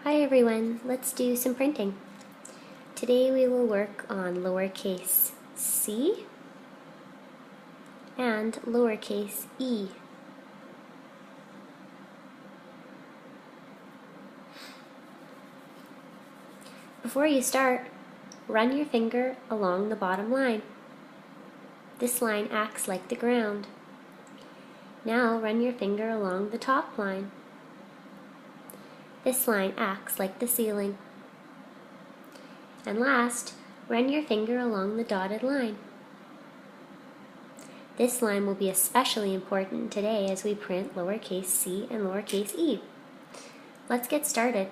Hi everyone, let's do some printing. Today we will work on lowercase c and lowercase e. Before you start, run your finger along the bottom line. This line acts like the ground. Now run your finger along the top line. This line acts like the ceiling. And last, run your finger along the dotted line. This line will be especially important today as we print lowercase c and lowercase e. Let's get started.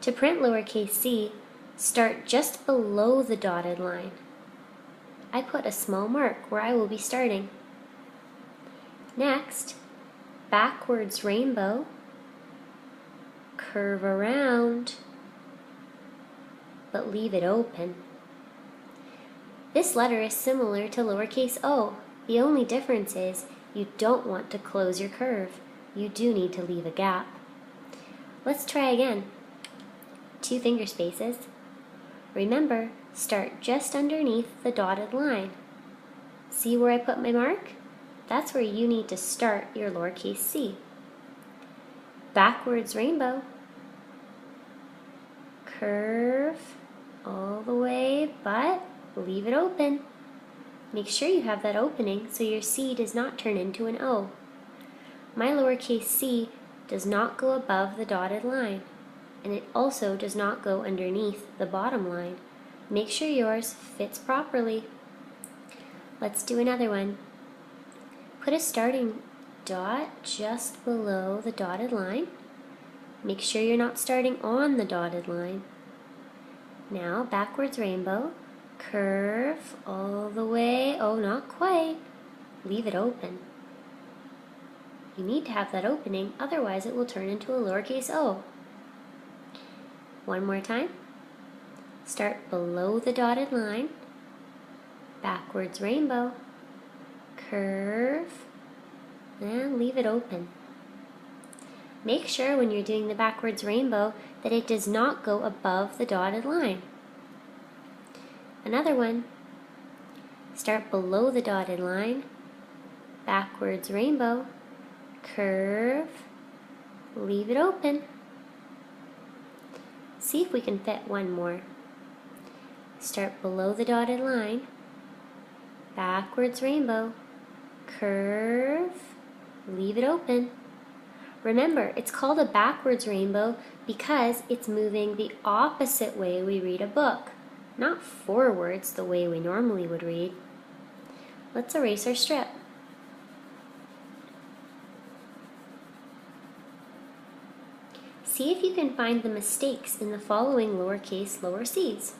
To print lowercase c, start just below the dotted line. I put a small mark where I will be starting. Next, backwards rainbow, curve around, but leave it open. This letter is similar to lowercase o. The only difference is you don't want to close your curve. You do need to leave a gap. Let's try again. 2 finger spaces. Remember, start just underneath the dotted line. See where I put my mark? That's where you need to start your lowercase c. Backwards rainbow. Curve all the way, but leave it open. Make sure you have that opening so your C does not turn into an O. My lowercase c does not go above the dotted line, and it also does not go underneath the bottom line. Make sure yours fits properly. Let's do another one. Put a starting dot just below the dotted line. Make sure you're not starting on the dotted line. Now, backwards rainbow, curve all the way, oh, not quite. Leave it open. You need to have that opening, otherwise it will turn into a lowercase o. One more time. Start below the dotted line, backwards rainbow, curve, and leave it open. Make sure when you're doing the backwards rainbow that it does not go above the dotted line. Another one. Start below the dotted line, backwards rainbow, curve, leave it open. See if we can fit one more. Start below the dotted line, backwards rainbow, curve, leave it open. Remember, it's called a backwards rainbow because it's moving the opposite way we read a book, not forwards the way we normally would read. Let's erase our strip. See if you can find the mistakes in the following lowercase lower c's.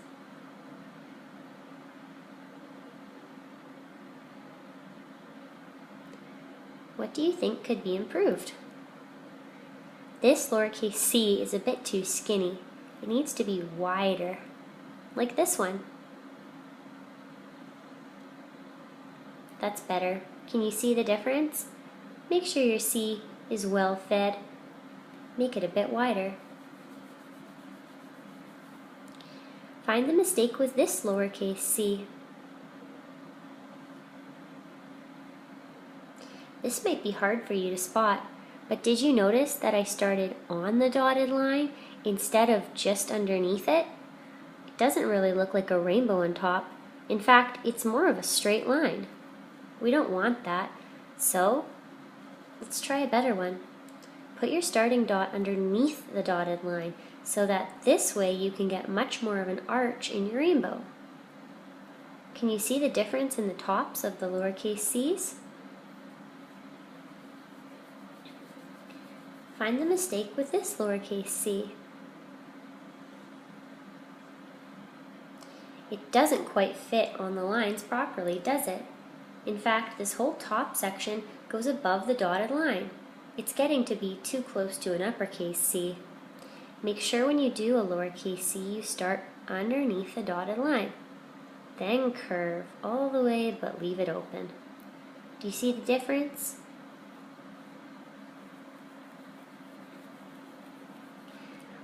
What do you think could be improved? This lowercase c is a bit too skinny. It needs to be wider, like this one. That's better. Can you see the difference? Make sure your C is well fed. Make it a bit wider. Find the mistake with this lowercase c. This might be hard for you to spot, but did you notice that I started on the dotted line instead of just underneath it? It doesn't really look like a rainbow on top. In fact, it's more of a straight line. We don't want that, so let's try a better one. Put your starting dot underneath the dotted line so that this way you can get much more of an arch in your rainbow. Can you see the difference in the tops of the lowercase c's? Find the mistake with this lowercase c. It doesn't quite fit on the lines properly, does it? In fact, this whole top section goes above the dotted line. It's getting to be too close to an uppercase C. Make sure when you do a lowercase c, you start underneath the dotted line. Then curve all the way, but leave it open. Do you see the difference?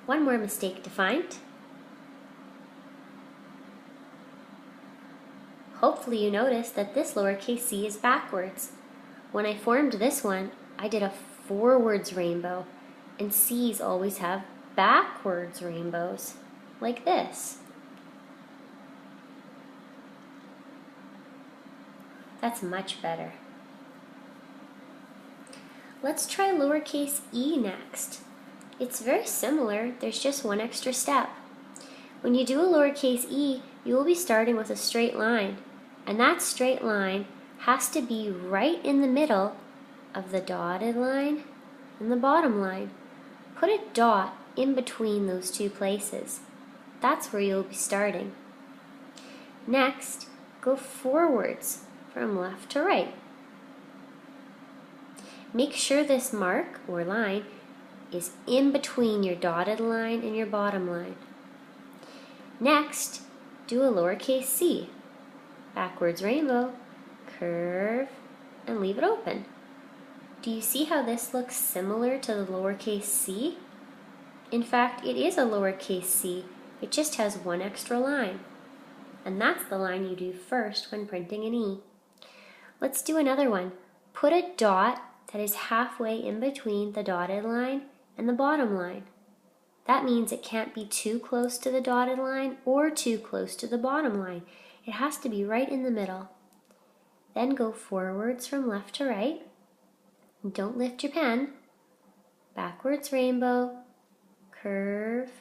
One more mistake to find. Hopefully you noticed that this lowercase c is backwards. When I formed this one, I did a forwards rainbow, and C's always have backwards rainbows, like this. That's much better. Let's try lowercase e next. It's very similar, there's just one extra step. When you do a lowercase e, you will be starting with a straight line, and that straight line has to be right in the middle of the dotted line and the bottom line. Put a dot in between those two places. That's where you'll be starting. Next, go forwards from left to right. Make sure this mark or line is in between your dotted line and your bottom line. Next, do a lowercase c. Backwards rainbow, curve, and leave it open. Do you see how this looks similar to the lowercase c? In fact, it is a lowercase c. It just has one extra line. And that's the line you do first when printing an e. Let's do another one. Put a dot that is halfway in between the dotted line and the bottom line. That means it can't be too close to the dotted line or too close to the bottom line. It has to be right in the middle. Then go forwards from left to right. And don't lift your pen. Backwards rainbow, curve,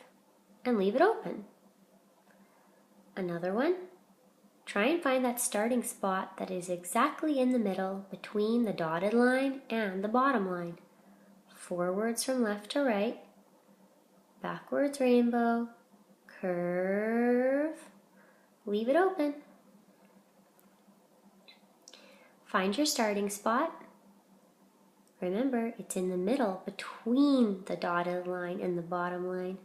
and leave it open. Another one. Try and find that starting spot that is exactly in the middle between the dotted line and the bottom line. Forwards from left to right, backwards rainbow, curve, leave it open. Find your starting spot. Remember, it's in the middle between the dotted line and the bottom line.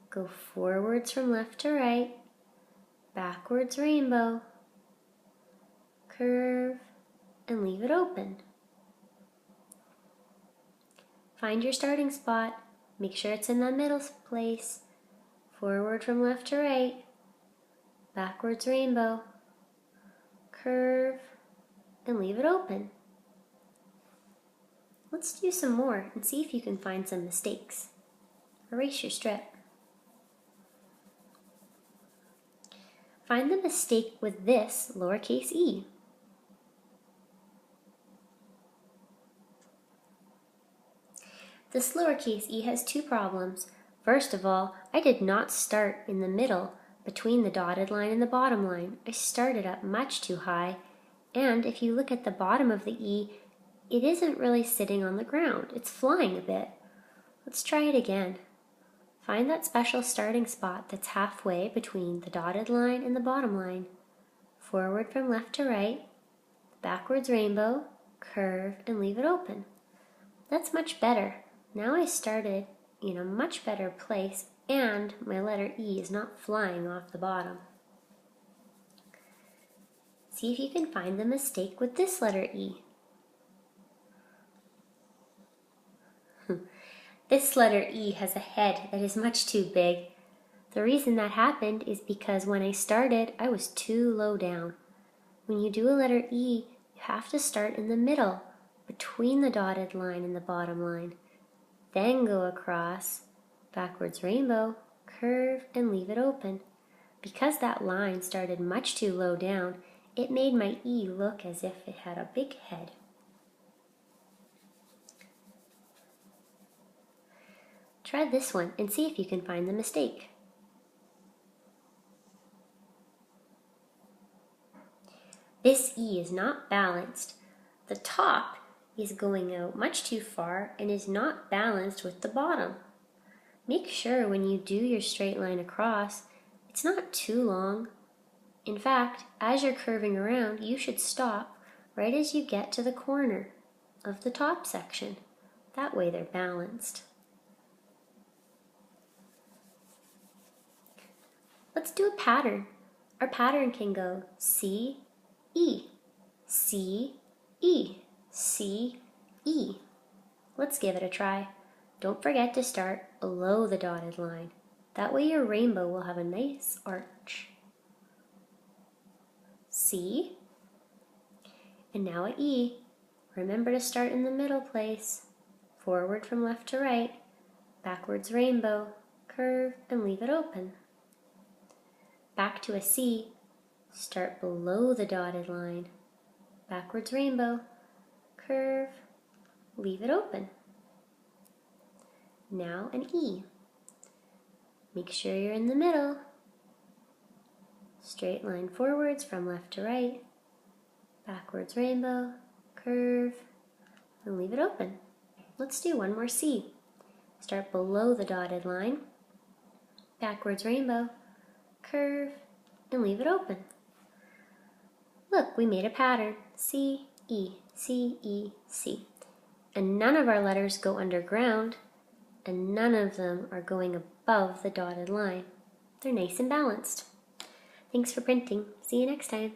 Go forwards from left to right, backwards rainbow, curve, and leave it open. Find your starting spot, make sure it's in the middle place, forward from left to right, backwards rainbow, curve, and leave it open. Let's do some more and see if you can find some mistakes. Erase your strip. Find the mistake with this lowercase e. This lowercase e has two problems. First of all, I did not start in the middle between the dotted line and the bottom line. I started up much too high, and if you look at the bottom of the e, it isn't really sitting on the ground. It's flying a bit. Let's try it again. Find that special starting spot that's halfway between the dotted line and the bottom line. Forward from left to right, backwards rainbow, curve, and leave it open. That's much better. Now I started in a much better place and my letter E is not flying off the bottom. See if you can find the mistake with this letter E. This letter E has a head that is much too big. The reason that happened is because when I started, I was too low down. When you do a letter E, you have to start in the middle, between the dotted line and the bottom line. Then go across, backwards rainbow, curve, and leave it open. Because that line started much too low down, it made my E look as if it had a big head. Try this one and see if you can find the mistake. This E is not balanced. The top is going out much too far and is not balanced with the bottom. Make sure when you do your straight line across, it's not too long. In fact, as you're curving around, you should stop right as you get to the corner of the top section. That way they're balanced. Let's do a pattern. Our pattern can go C, E, C, E, C, E. Let's give it a try. Don't forget to start below the dotted line. That way your rainbow will have a nice arch. C. And now a E. Remember to start in the middle place. Forward from left to right. Backwards rainbow. Curve and leave it open. Back to a C. Start below the dotted line. Backwards rainbow. Curve. Leave it open. Now an E. Make sure you're in the middle. Straight line forwards from left to right. Backwards rainbow, curve, and leave it open. Let's do one more C. Start below the dotted line. Backwards rainbow, curve, and leave it open. Look, we made a pattern. C, E, C, E, C. And none of our letters go underground, and none of them are going above the dotted line. They're nice and balanced. Thanks for printing. See you next time.